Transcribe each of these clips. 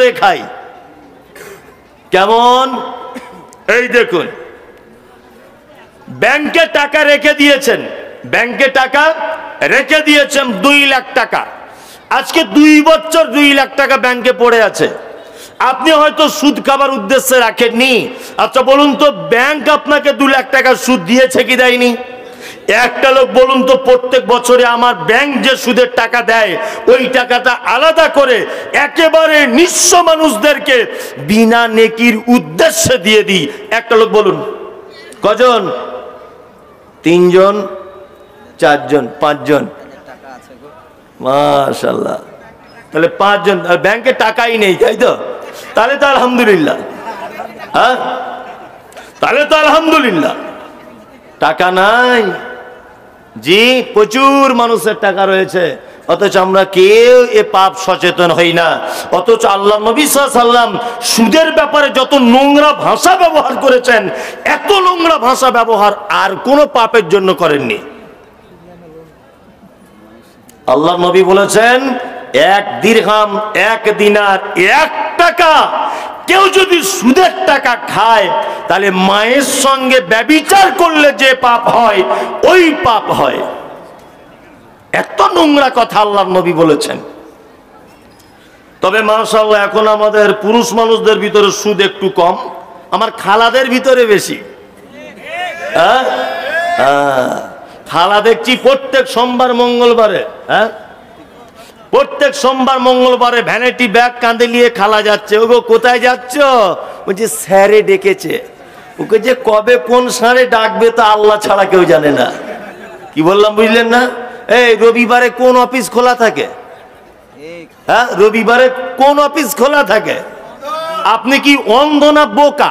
করে খাই। কেমন? এই দেখুন, ব্যাংকে টাকা রেখে দিয়েছেন, ব্যাংকে টাকা রেখে দিয়েছেন 2 লাখ টাকা। আজকে 2 বছর 2 লাখ টাকা ব্যাংকে পড়ে আছে। আপনি হয়তো সুদ খাবার উদ্দেশ্যে রাখেননি। আচ্ছা বলুন তো, ব্যাংক আপনাকে 2 লাখ টাকা সুদ দিয়েছে কি দেয়নি? একটা লোক বলুন তো, প্রত্যেক বছরে আমার ব্যাংক যে সুদের টাকা দেয় ওই টাকাটা আলাদা করে একেবারে নিঃস্ব মানুষদেরকে বিনা নেকির উদ্দেশ্যে দিয়ে দিই। একটা লোক বলুন, কজন? 3 জন, 4 জন, 5 জন, মাশাআল্লাহ। তাহলে 5 জন, আর ব্যাংকে টাকাই নেই, তাই তো? তাহলে তো আলহামদুলিল্লাহ। হ্যাঁ, তাহলে তো আলহামদুলিল্লাহ। টাকা নাই জি, প্রচুর মানুষের টাকা রয়েছে, অথচ আমরা কেউ এ পাপ সচেতন হই না। অথচ আল্লাহ নবী সাল্লাল্লাহু আলাইহি ওয়াসাল্লাম সুদের ব্যাপারে যত নোংরা ভাষা ব্যবহার করেছেন, এত নোংরা ভাষা ব্যবহার আর কোন পাপের জন্য করেননি। আল্লাহ নবী বলেছেন, 1 দিরহাম, 1 দিনার, 1 টাকা কেউ যদি সুদের টাকা খায়, তাহলে মায়ের সঙ্গে ব্যভিচার করলে যে পাপ হয় ওই পাপ হয়। এত নোংরা কথা আল্লাহ নবী বলেছেন। তবে মাশাআল্লাহ, এখন আমাদের পুরুষ মানুষদের ভিতরে সুদ একটু কম, আমার খালাদের ভিতরে বেশি। খালা দেখছি প্রত্যেক সোমবার মঙ্গলবারে, প্রত্যেক সোমবার মঙ্গলবারে ভ্যানিটি ব্যাগ কাঁধে নিয়ে খালা যাচ্ছে। ওগো কোথায় যাচ্ছ? বলছে স্যারে ডেকেছে। ওকে যে কবে কোন স্যারে ডাকবে তা আল্লাহ ছাড়া কেউ জানে না। কি বললাম বুঝলেন না? এই রবিবারে কোন অফিস খোলা থাকে? হ্যাঁ, রবিবারে কোন অফিস খোলা থাকে? আপনি কি অন্ধ না বোকা?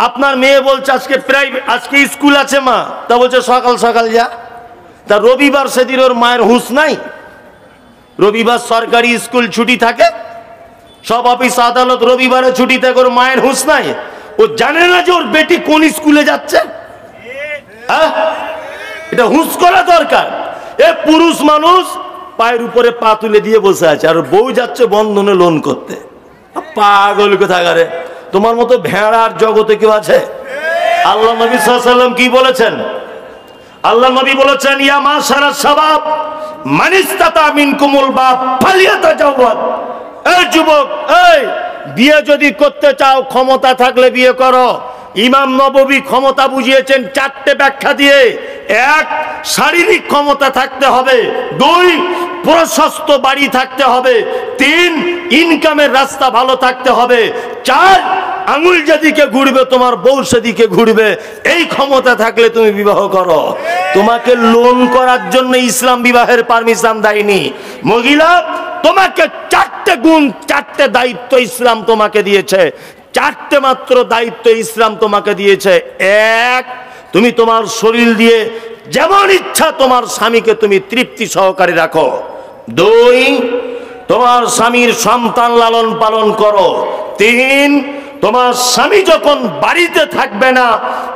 আপনার মেয়ে বলছে আজকে প্রাইভেট, আজকে স্কুল আছে মা, তা বলছে সকাল সকাল যা। তা রবিবার সেদিন ওর মায়ের হুঁশ নাই? রবিবার সরকারি স্কুল ছুটি থাকে, সব অফিস আদালত রবিবারে ছুটি থাকে, ওর মায়ের হুঁশ নাই? ও জানে না যে ওর বেটি কোন স্কুলে যাচ্ছে? এটা হুঁশ করা দরকার। এ পুরুষ মানুষ পায়ের উপরে পা তুলে দিয়ে বসে আছে, আর বউ যাচ্ছে বন্ধনে লোন করতে। পাগল কোথাকারে! তোমার মতো ভেড়ার জগতে কেউ আছে? আল্লাহ নবী সাল্লাল্লাহু আলাইহি ওয়াসাল্লাম কি বলেছেন? আল্লাহ নবী বলেছেন, ইয়া মাশারাস শাবাব মান ইসতাতা মিনকুমুল বাপ ফালিয়াতাজাওয়াজ। এই যুবক, এই বিয়ে যদি করতে চাও, ক্ষমতা থাকলে বিয়ে করো। ইমাম নববী ক্ষমতা বুঝিয়েছেন 4টে ব্যাখ্যা দিয়ে। 1, শারীরিক ক্ষমতা থাকতে হবে। 2, প্রশস্ত বাড়ি থাকতে হবে। 3, ইনকামের রাস্তা ভালো থাকতে হবে। 4, আঙুল যেদিকে ঘুরবে তোমার বউ সেদিকে ঘুরবে। এই ক্ষমতা থাকলে তুমি বিবাহ করো। তোমাকে লোন করার জন্য ইসলাম বিবাহের পারমিশন দেয়নি। মহিলা, তোমাকে 4টে গুণ, 4টে দায়িত্ব ইসলাম তোমাকে দিয়েছে। 4টে মাত্র দায়িত্ব ইসলাম তোমাকে দিয়েছে। 1, তুমি তোমার শরীর দিয়ে যেমন ইচ্ছা তোমার স্বামীকে তুমি তৃপ্তি সহকারে রাখো। 2, তোমার স্বামীর সন্তান লালন পালন করো। 3, তোমার স্বামী যখন বাড়িতে থাকবে না,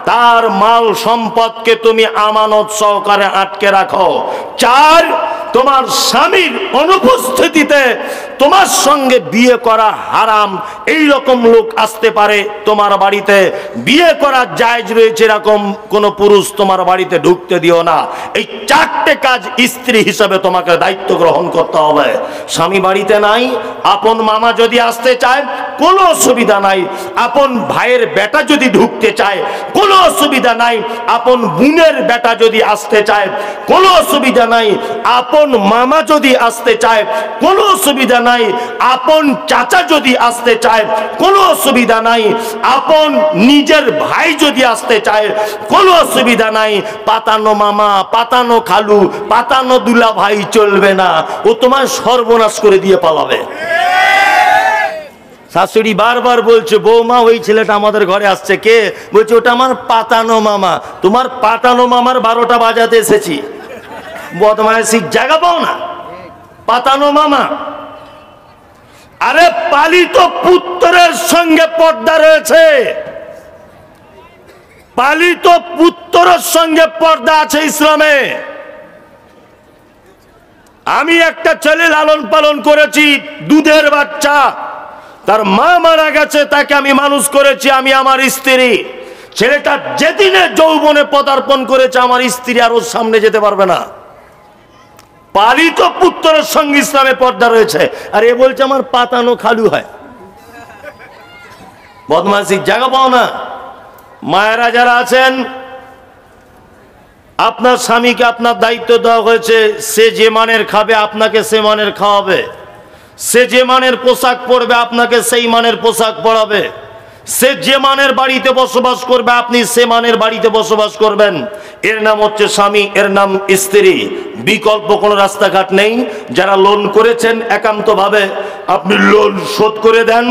তার মাল সম্পদকে তুমি আমানত সহকারে আটকে রাখো। 4, তোমার স্বামীর অনুপস্থিতিতে তোমার সঙ্গে বিয়ে করা হারাম, এই রকম লোক আসতে পারে তোমার বাড়িতে। বিয়ে করা জায়েজ রয়েছে এরকম কোন পুরুষ তোমার বাড়িতে ঢুকতে দিও না। এই 4টে কাজ স্ত্রী হিসাবে তোমাকে দায়িত্ব গ্রহণ করতে হবে। স্বামী বাড়িতে নাই, আপন মামা যদি আসতে চায় কোনো অসুবিধা নাই। আপন ভাইয়ের বেটা যদি ঢুকতে চায় কোনো অসুবিধা নাই। আপন বোনের বেটা যদি আসতে চায় কোনো অসুবিধা নাই। আপন মামা যদি আসতে চায় কোনো অসুবিধা নাই। আপন চাচা যদি আসতে চায় কোনো অসুবিধা নাই। আপন নিজের ভাই যদি আসতে চায় কোনো অসুবিধা নাই। পাতানো মামা, পাতানো খালু, পাতানো দুলা ভাই চলবে না। ও তোমার সর্বনাশ করে দিয়ে পালাবে। শাশুড়ি বারবার বলছে, বৌমা ওই ছেলেটা আমাদের ঘরে আসছে। কে? বলছে ওটা আমার পাতানো মামা। তোমার পাতানো মামার 12টা বাজাতে এসেছি। বদমাইশির জায়গা পাও না। পাতানো মামা। আরে পালিত পুত্রের সঙ্গে পর্দা রয়েছে। পালিত পুত্রের সঙ্গে পর্দা আছে ইসলামে। আমি একটা ছেলে লালন পালন করেছি, দুধের বাচ্চা। তার মা মারা গেছে, তাকে আমি মানুষ করেছি, আমি আমার স্ত্রী। ছেলেটা যেদিনে যৌবনে পদার্পণ করেছে, আমার স্ত্রী আর ওর সামনে যেতে পারবে না। পালিত পুত্রের সঙ্গে ইসলামে পর্দা রয়েছে, আর এ বলছে আমার পাতানো খালু হয়। বদমাশির জায়গা পাও না। মায়েরা যারা আছেন, আপনার স্বামীকে আপনার দায়িত্ব দেওয়া হয়েছে, সে যে মানের খাবে আপনাকে সে মানের খাওয়াবে, সে যে মানের পোশাক পরবে আপনাকে সেই মানের পোশাক পরাবে, সে যে মানের বাড়িতে বসবাস করবে আপনি সে মানের বাড়িতে বসবাস করবেন। এর নাম হচ্ছে স্বামী, এর নাম স্ত্রী। বিকল্প কোনো রাস্তাঘাট নেই। যারা লোন করেছেন একান্তভাবে আপনি লোন শোধ করে দেন।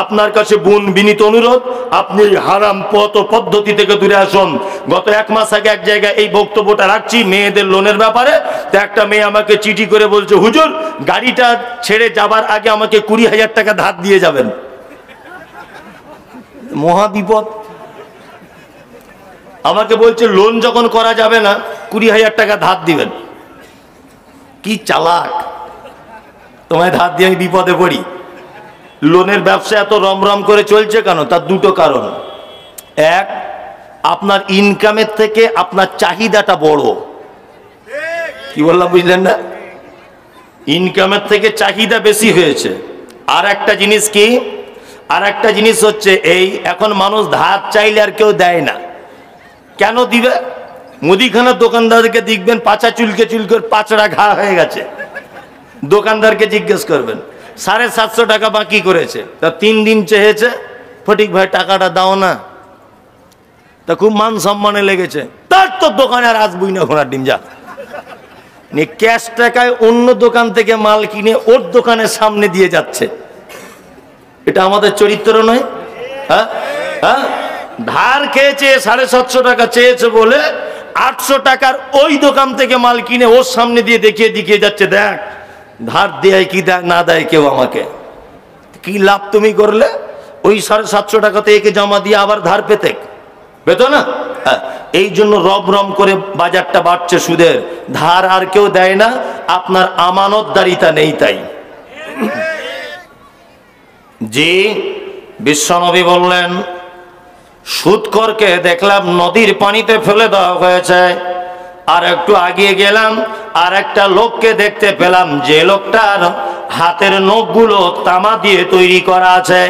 আপনার কাছে বোন বিনীত অনুরোধ, আপনি হারাম পথ পদ্ধতি থেকে দূরে আসুন। গত 1 মাস আগে এক জায়গায় এই বক্তব্যটা রাখছি মেয়েদের লোনের ব্যাপারে। তো একটা মেয়ে আমাকে চিঠি করে বলছে, হুজুর গাড়িটা ছেড়ে যাবার আগে আমাকে 20,000 টাকা ধার দিয়ে যাবেন। মহা বিপদ। আমাকে বলছে লোন যখন করা যাবে না 20,000 টাকা ধার দিবেন। কি চালাক, তোমায় ধার দিয়ে আমি বিপদে পড়ি। লোনের ব্যবসা এত রমরম করে চলছে কেন? তার দুটো কারণ। এক, আপনার ইনকামের থেকে আপনার চাহিদাটা বড়। কি বললাম বুঝলেন না? ইনকামের থেকে চাহিদা বেশি হয়েছে। আর একটা জিনিস কি, আর একটা জিনিস হচ্ছে এই, এখন মানুষ ধার চাইলে আর কেউ দেয় না। কেন দিবে? মুদিখানার দোকানদারকে দেখবেন পাছা চুলকে চুলকে পাচড়া ঘা হয়ে গেছে। দোকানদারকে জিজ্ঞেস করবেন 750 টাকা বাকি করেছে, তা 3 দিন চেয়েছে, ফটিক ভাই টাকাটা দাও না। তা খুব মান সম্মানে লেগেছে, তার তো দোকানে আর আসবই না ঘোড়ার ডিম, যা। ক্যাশ টাকায় অন্য দোকান থেকে মাল কিনে ওর দোকানের সামনে দিয়ে যাচ্ছে। এটা আমাদের চরিত্র নয়? হ্যাঁ হ্যাঁ, ধার খেয়েছে 750 টাকা চেয়েছে বলে 800 টাকার ওই দোকান থেকে মাল কিনে ওর সামনে দিয়ে দেখিয়ে যাচ্ছে, দেখ ধার দেয় কি না দেয় কেউ আমাকে। কি লাভ তুমি করলে? ওই 750 টাকাতে একে জমা দিয়ে আবার ধার পেত না। এই জন্য রম করে বাজারটা বাড়ছে সুদের। ধার আর কেউ দেয় না, আপনার আমানতদারিতা নেই তাই। জি, বিশ্বনবী বললেন সুদখোরকে দেখলাম নদীর পানিতে ফেলে দেওয়া হয়েছে। আর একটু আগিয়ে গেলাম, আর একটা লোককে দেখতে পেলাম যে লোকটার হাতের নখগুলো তামা দিয়ে তৈরি করা আছে।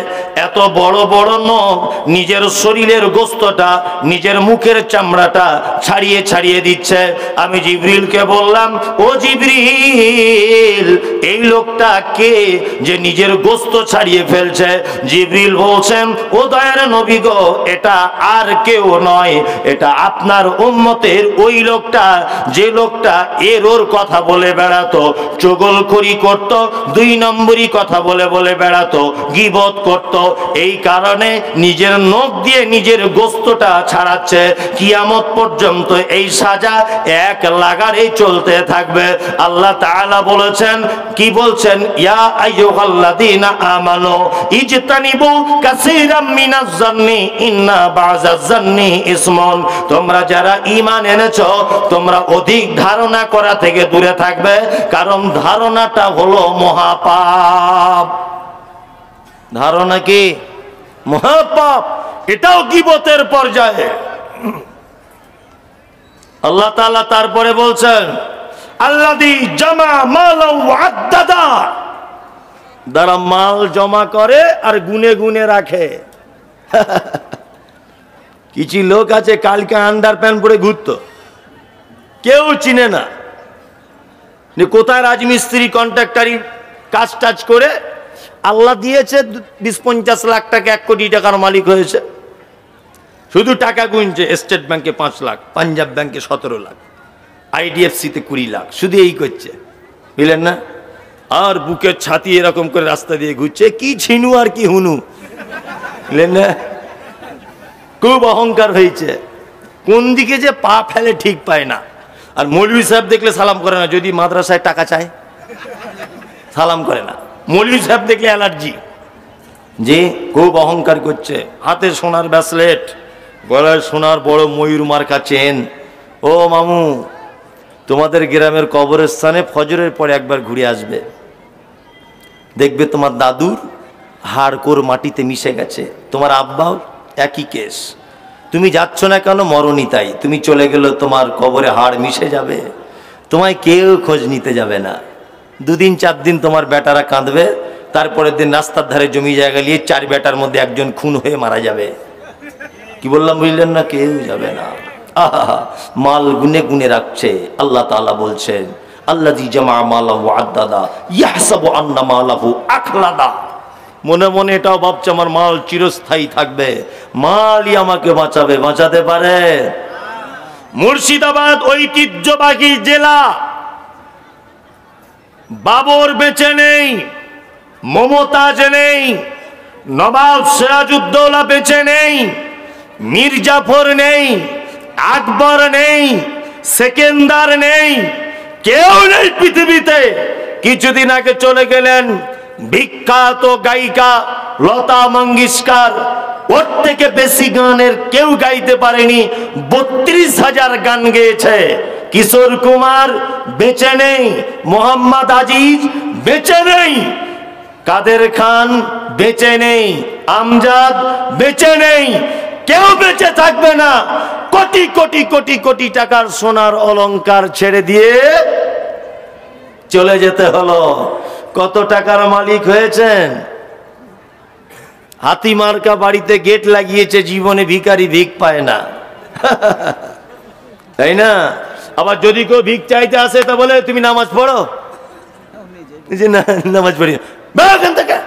এত বড় বড় নখ, নিজের শরীরের গোস্তটা, নিজের মুখের চামড়াটা ছাড়িয়ে ছাড়িয়ে দিচ্ছে। আমি জিবরিলকে বললাম, ও জিবরিল, এই লোকটা কে যে নিজের গোস্ত ছাড়িয়ে ফেলছে? জিবরিল বলছেন, ও দয়ার নবী গো, এটা আর কেউ নয়, এটা আপনার উম্মতের ওই লোকটা, যে লোকটা এর কথা বলে বেড়াতো, চগলখড়ি করত, 2 নম্বরই কথা বলে বেড়াতো, গীবত করত। এই কারণে নিজের নখ দিয়ে নিজের গোস্তটা ছাড়াচ্ছে। কিয়ামত পর্যন্ত এই সাজা এক লাগারে চলতে থাকবে। আল্লাহ তাআলা বলেছেন, কি বলছেন? ইয়া আইয়ুহাল্লাযীনা আমানু ইজতানিবু কাসীরাম মিনাজ জান্নি ইন্না বাযাজ জান্নি ইসমুন। তোমরা যারা ঈমান এনেছো, তোমরা অধিক ধারণা করা থেকে দূরে থাকবে, কারণ ধারণাটা হলো মহাপাপ। ধারণা কি? মহাপাপ। এটাও গীবতের পর্যায়ে। আল্লাহ তাআলা তারপরে বলছেন, আল্লাযী জামা মালাও আদ্দাদা, যারা মাল জমা করে আর গুনে গুনে রাখে। কিছু লোক আছে কালকে আন্ডারপ্যান্ট পরে ঘুরতো, কেউ চিনে না। কোথায় রাজমিস্ত্রি কন্ট্রাক্টারি কাজ টাজ করে আল্লাহ দিয়েছে 20-50 লাখ টাকা, 1 কোটি টাকার মালিক হয়েছে। শুধু টাকা গুনছে। স্টেট ব্যাংকে 5 লাখ, পাঞ্জাব ব্যাংকে 17 লাখ, IDFC-তে 20 লাখ, শুধু এই করছে, বুঝলেন না? আর বুকের ছাতি এরকম করে রাস্তা দিয়ে ঘুরছে, কি ছিনু আর কি হুনু, বুঝলেন না? খুব অহংকার হয়েছে, কোন দিকে যে পা ফেলে ঠিক পায় না। আর মৌলভী সাহেব দেখলে সালাম করে না, যদি মাদ্রাসায় টাকা চায় সালাম করে না। মৌলভী সাহেব দেখলে অ্যালার্জি। যে খুব অহংকার করছে, হাতে সোনার ব্রেসলেট, গলায় সোনার বড় ময়ূর মার্কা চেন। ও মামু, তোমাদের গ্রামের কবরস্থানে ফজরের পরে একবার ঘুরে আসবে, দেখবে তোমার দাদুর হাড়কোর মাটিতে মিশে গেছে। তোমার আব্বাও একই কেস। তুমি যাচ্ছ না কেন? মরণই তাই। তুমি চলে গেলে তোমার কবরে হাড় মিশে যাবে, তোমায় কেউ খোঁজ নিতে যাবে না। 2 দিন 4 দিন তোমার বেটারা কাঁদবে, তারপরের দিন রাস্তার ধারে জমি জায়গা নিয়ে 4 বেটার মধ্যে একজন খুন হয়ে মারা যাবে। কি বললাম বুঝলেন না? কেউ যাবে না। আহা, মাল গুনে গুনে রাখছে। আল্লাহ তাআলা বলছেন, আল্লাযী জামা মালাহু আদ্দাদা ইয়াহসাবু আন্না মালাহু আখলাদা। মনে মনে এটাও ভাবছে আমার মাল চিরস্থায়ী থাকবে, মালই আমাকে বাঁচাবে। বাঁচাতে পারে? মুর্শিদাবাদ ঐতিহ্যবাহী জেলা। বাবর বেঁচে নেই, মমতাজ নেই, নবাব সিরাজউদ্দৌলা বেঁচে নেই, মীর জাফর নেই, আকবর নেই, সেকেন্দার নেই, কেউ নেই পৃথিবীতে। কিছুদিন আগে চলে গেলেন বিখ্যাত গায়িকা লতা মঙ্গেশকর। ওর থেকে বেশি গানের কেউ গাইতে পারেনি, 32,000 গান গেয়েছে। কিশোর কুমার বেঁচে নেই, মোহাম্মদ আজিজ বেঁচে নেই, কাদের খান বেঁচে নেই, আমজাদ বেঁচে নেই, কেউ বেঁচে থাকবে না। কোটি কোটি কোটি কোটি টাকার সোনার অলংকার ছেড়ে দিয়ে চলে যেতে হলো। কত টাকার মালিক হয়েছেন? হাতি মার্কা বাড়িতে গেট লাগিয়েছে, জীবনে ভিখারি ভিক পায় না, তাই না? আবার যদি কেউ ভিক চাইতে আসে তা বলে তুমি নামাজ পড়ো, না নামাজ পড়ি থেকে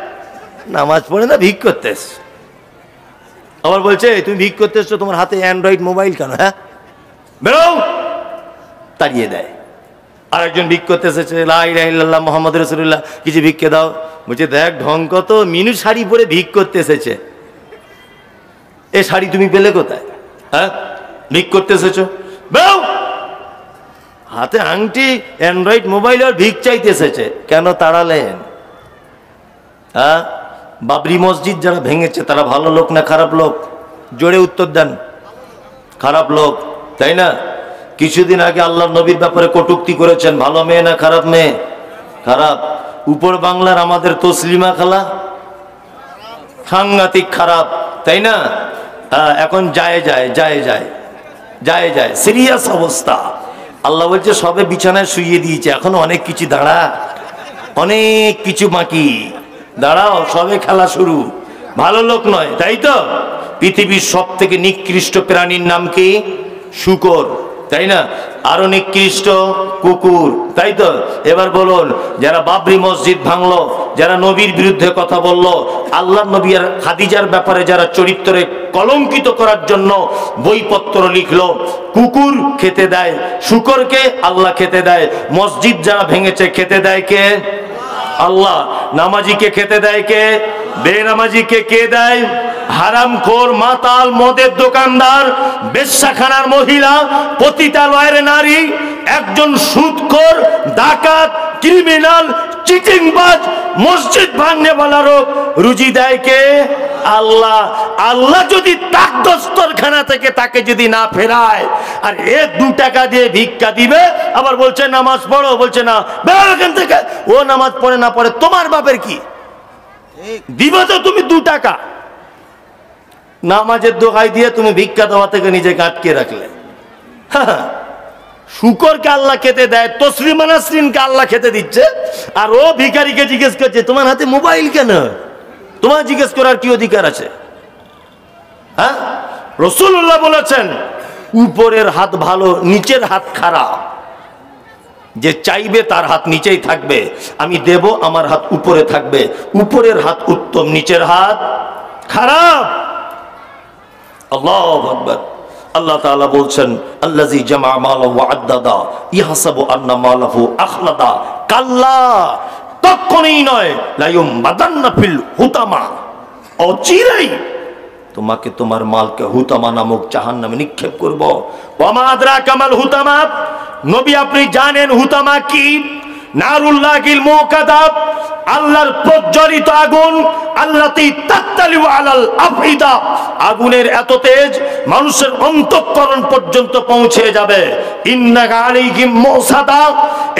নামাজ পড়ে না, ভিক করতে। আবার বলছে তুমি ভিক করতে এসছো, তোমার হাতে অ্যান্ড্রয়েড মোবাইল কেন? হ্যাঁ বেরো, তাড়িয়ে দেয়। আর একজন ভিক করতে এসেছে, লা ইলাহা ইল্লাল্লাহ মুহাম্মদ রাসূলুল্লাহ, কিছু ভিক্ষে দাও। বলছে দেখ ঢং কত, মিনু শাড়ি পরে ভিক করতে এসেছে। এ শাড়ি তুমি পেলে কোথায়? হ্যাঁ ভিক করতে এসেছো, বেরো। হাতে আংটি, অ্যান্ড্রয়েড মোবাইল, আর ভিক চাইতে এসেছে। কেন তাড়ালেন? হ্যাঁ, বাবরি মসজিদ যারা ভেঙেছে তারা ভালো লোক না খারাপ লোক? জোরে উত্তর দেন। খারাপ লোক, তাই না? কিছুদিন আগে আল্লাহর নবীর ব্যাপারে কটূক্তি করেছেন, ভালো মেয়ে না খারাপ মেয়ে? খারাপ। উপর বাংলার আমাদের তসলিমা খালা সাংঘাতিক খারাপ, তাই না? হ্যাঁ, এখন যায় যায় যায় যায় যায় যায় সিরিয়াস অবস্থা। আল্লাহ বলছে সবে বিছানায় শুইয়ে দিয়েছে, এখনো অনেক কিছু দাঁড়া, অনেক কিছু বাকি, দাঁড়াও, সবে খেলা শুরু। ভালো লোক নয়, তাই তো? পৃথিবীর সব থেকে নিকৃষ্ট প্রাণীর নাম কি? শূকর, তাই না? আরো নিকৃষ্ট কুকুর, তাই তো? এবার বলুন, যারা বাবরি মসজিদ ভাঙলো, যারা নবীর বিরুদ্ধে কথা বললো, আল্লাহ নবী আর খাদিজার ব্যাপারে যারা চরিত্রে কলঙ্কিত করার জন্য বইপত্র লিখলো, কুকুর খেতে দেয় শূকরকে, আল্লাহ খেতে দেয়। মসজিদ যারা ভেঙেছে খেতে দেয় কে? আল্লাহ। নামাজিকে খেতে দেয় কে? বেনামাজিকে কে দেয়? হারামখোর, মাতাল, মদের দোকানদার, বেশ্যাখানার মহিলা, পতিতালয়ের নারী, একজন সুদখোর, ডাকাত, ক্রিমিনাল, চিটিংবাজ, মসজিদ ভাঙনেওয়ালারও রুজি দেয় কে? আল্লাহ। আল্লাহ যদি তাক দস্তরখানা থেকে তাকে যদি না ফেরায়, আর 2 টাকা দিয়ে ভিক্ষা দিবে, আবার বলছে নামাজ পড়ো, বলছে না, বের এখান থেকে। ও নামাজ পড়ে না পড়ে তোমার বাপের কি? দিবে তো তুমি 2 টাকা। নামাজের দোহাই দিয়ে তুমি ভিক্ষা দেওয়া থেকে নিজেকে আটকে রাখলে। শূকরকে আল্লাহ খেতে দেয়, তসলিমা নাসরিনকে আল্লাহ খেতে দিচ্ছে, আর ও ভিখারিকে জিজ্ঞেস করছে তোমার হাতে মোবাইল কেন? তোমার জিজ্ঞেস করার কি অধিকার আছে? হ্যাঁ, রাসূলুল্লাহ বলেছেন উপরের হাত ভালো, নিচের হাত খারাপ। যে চাইবে তার হাত নিচেই থাকবে, আমি দেব, আমার হাত উপরে থাকবে। উপরের হাত উত্তম, নিচের হাত খারাপ। আল্লাহু আকবার। আল্লাহ তাআলা বলছেন আল্লাযী জামা মালাহু ওয়া আদ্দাদা ইয়াহসাবু আন্না মালাহু আখলাদা। কাল্লা, তখনই নয়, লায়ুম বাদান্না ফিল হুতামা, অচিরেই তোমাকে তোমার মালকে হুতামা নামক জাহান্নামে নিক্ষেপ করব। ওয়া মা আদরাকা মাল হুতামা, নবী আপনি জানেন হুতামা কি? নারুল্লাহিল মুকাদ্দা, আল্লাহর প্রজ্বলিত আগুন, আল্লাতী তাত্তালিউ আলাল আফইদা, আগুনের এত তেজ মানুষের অন্তঃকরণ পর্যন্ত পৌঁছে যাবে। ইন্নাকা আলাইহিম মুসাদা,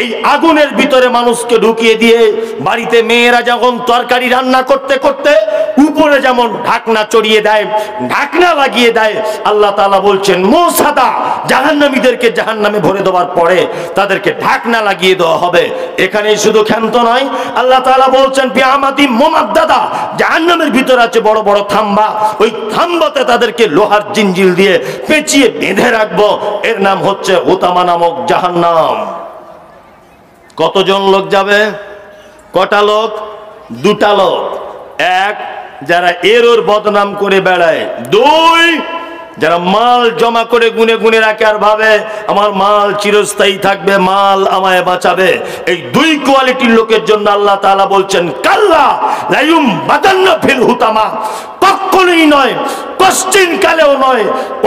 এই আগুনের ভিতরে মানুষকে ঢুকিয়ে দিয়ে বাড়িতে মেয়েরা যখন তরকারি রান্না করতে করতে উপরে যেমন ঢাকনা চড়িয়ে দেয়, ঢাকনা লাগিয়ে দেয়, আল্লাহ তাআলা বলছেন মুসাদা, জাহান্নামীদেরকে জাহান্নামে ভরে দেওয়ার পরে তাদেরকে ঢাকনা লাগিয়ে দেওয়া হবে। এখানে শুধু ক্ষান্ত নয়, আল্লাহ তাআলা বলছেন বিআমাদি মুমাদ্দাদা, জাহান্নামের ভিতরে আছে বড় বড় থাম্বা, ওই থাম্বাতে তাদেরকে লোহার জিঞ্জিল দিয়ে পেঁচিয়ে বেঁধে রাখবো। এর নাম হচ্ছে হুতামা নামক জাহান্নাম। কতজন লোক যাবে? কটা লোক? দুটা লোক। এক, যারা এর ওর বদনাম করে বেড়ায়। দুই, যারা মাল জমা করে গুনে গুনে রাখে আর ভাবে আমার মাল চিরস্থায়ী থাকবে, মাল আমায় বাঁচাবে। এই দুই কোয়ালিটির লোকের জন্য আল্লাহ তাআলা বলছেন কাল্লা লায়ুম বাদান্না ফিল হুতামা, কখনোই নয়, পশ্চিম কালেও নয়,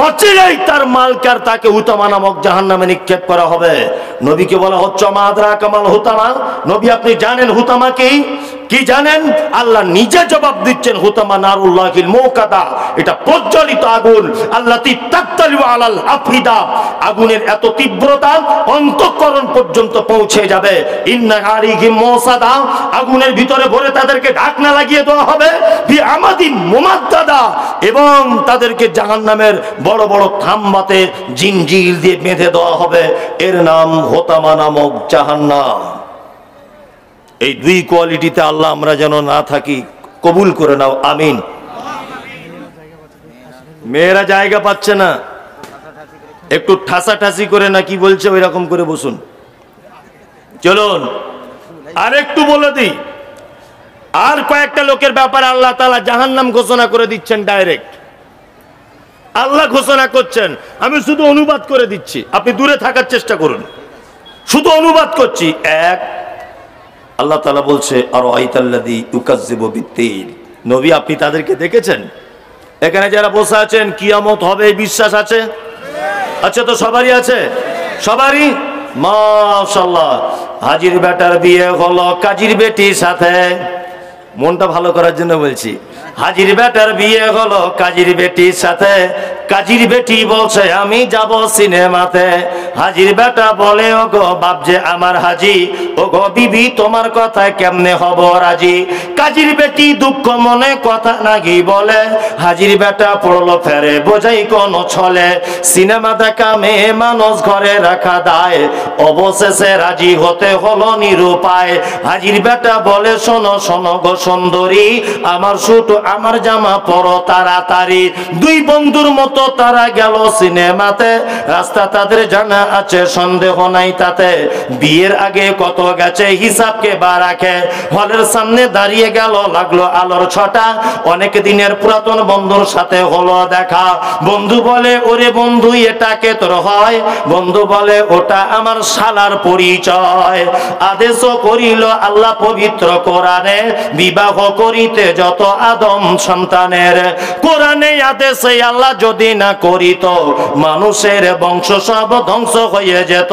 অচিরেই তার মালকার তাকে হুতামা নামক জাহান্নামে নিক্ষেপ করা হবে। নবীকে বলা হচ্ছে মা আদরাকা মাল হুতামা, নবী আপনি জানেন হুতামা কি? কি জানেন? আল্লাহ নিজে জবাব দিচ্ছেন হুতামা নারুল্লাহিল মুকাদা, এটা প্রজ্বলিত আগুন, আল্লাতী তাত্তালিউ আলাল আফিদা, আগুনের এত তীব্রতা অন্তঃকরণ পর্যন্ত পৌঁছে যাবে। ইন্না আলাইহিম মুসাদা, আগুনের ভিতরে ভরে তাদেরকে ঢাকনা লাগিয়ে দেওয়া হবে। বিআমাদি মুমাদ্দাদা, এবং তাদেরকে জাহান্নামের বড় বড় থাম্বাতে জিঞ্জির দিয়ে বেঁধে দেওয়া হবে। এর নাম হুতামা নামক জাহান্নাম। এই দুই কোয়ালিটিতে আল্লাহ আমরা যেন না থাকি, কবুল করে নাও, আমিন। মেয়েরা জায়গা পাচ্ছে না, একটু ঠাসাঠাসি করে না কি বলছে ওই রকম করে বসুন। চলুন আর একটু বলে দিই, আর কয়েকটা লোকের ব্যাপারে আল্লাহ তাআলা জাহান্নাম ঘোষণা করে দিচ্ছেন ডাইরেক্ট। আল্লাহ ঘোষণা করছেন, আমি শুধু অনুবাদ করে দিচ্ছি, আপনি দূরে থাকার চেষ্টা করুন, শুধু অনুবাদ করছি। এক, আল্লাহ তাআলা বলছে আর আইতাল্লাযী ইউকাজ্জিবু বিদ্দীন, নবী আপনি তাদেরকে দেখেছেন? এখানে যারা বসে আছেন কিয়ামত হবে বিশ্বাস আছে? আচ্ছা, তো সবারই আছে? সবারই? মাশাআল্লাহ। হাজির বেটার বিয়ে হলো কাজীর বেটির সাথে, মনটা ভালো করার জন্য বলছি। হাজির বেটার বিয়ে হলো কাজীর বেটির সাথে, কাজীর বেটি বলছে আমি যাব সিনেমাতে। হাজির বেটা বলে ও গো বাপ যে আমার হাজি, ও গো বিবি তোমার কথায় কেমনে হব রাজি। কাজীর বেটি দুঃখ মনে কথা নাকি বলে, হাজির বেটা পড়লো ফেরে বোঝাই কোন ছলে। সিনেমা দেখা মেয়ে মানুষ ঘরে রাখা দায়, অবশেষে রাজি হতে হলো নিরুপায়। হাজির বেটা বলে শোনো শোনো গো সুন্দরী, আমার শুট আমার জামা পরো তাড়াতাড়ি। দুই বন্ধুর মতো তারা গেল সিনেমাতে, রাস্তা তাদের জানা আছে সন্দেহ নাই তাতে। বিয়ের আগে কত গেছে হিসাব কে বা রাখে, হলের সামনে দাঁড়িয়ে গেল লাগলো আলোর ছটা। অনেক দিনের পুরাতন বন্ধুর সাথে হলো দেখা, বন্ধু বলে ওরে বন্ধু এটাকে তোর হয়, বন্ধু বলে ওটা আমার শালার পরিচয়। আদেশও করিল আল্লাহ পবিত্র কোরআনে, বিবাহ করিতে যত আদম সন্তানের। কোরআনে আদেশে আল্লাহ যদি না করিত, মানুষের বংশ সব ধ্বংস হয়ে যেত।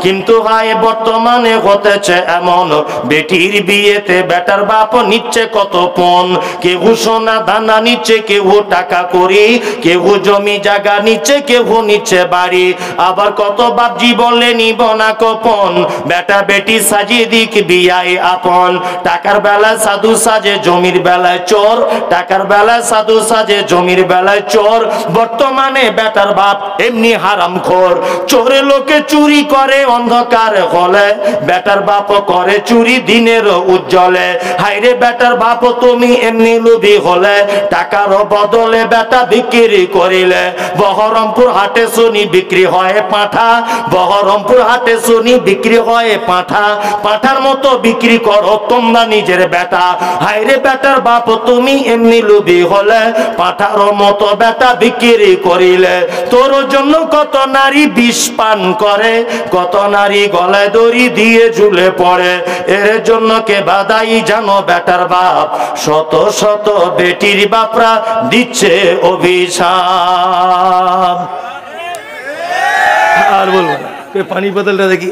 কিন্তু হায় বর্তমানে হতেছে এমন, বেটির বিয়েতে বেটার বাপ নিচ্ছে কত পণ। কেউ সোনা দানা নিচ্ছে, কেউ টাকা করি, কেউ জমি জায়গা নিচ্ছে, কেউ নিচ্ছে বাড়ি। আবার কত বাপজি বলে নিব না কোপন, বেটা বেটি সাজিয়ে দিক বিয়াই আপন। টাকার বেলায় সাধু সাজে জমির বেলায় চোর, টাকার বেলায় সাধু সাজে জমির বেলায় চোর। বর্তমানে বেটার বাপ এমনি হারামখোর, চোরে লোকে চুরি করে অন্ধকার হলে, বেটার বাপ করে চুরি দিনের উজ্জ্বলে। হাইরে বেটার বাপ তুমি এমনি লোভী হলে, টাকার বদলে বেটা বিক্রি করিলে। বহরমপুর হাটে শুনি বিক্রি হয় পাঁঠা, বহরমপুর হাটে শুনি বিক্রি হয় পাঁঠা। পাঁঠার মতো বিক্রি করো তোমরা নিজের বেটা। হাইরে বেটার বাপ তুমি এমনি লোভী হলে, পাঁঠার মতো বেটা বিক্রি করিলে। তোর জন্য কত নারী বিষ পান করে, কত নারী গলায় দড়ি দিয়ে ঝুলে পড়ে। এর জন্য কে বাদাই জানো বেটার বাপ, শত শত বেটির বাপরা দিচ্ছে অভিশাপ। আর বলবো না, পানি বোতলটা দেখি,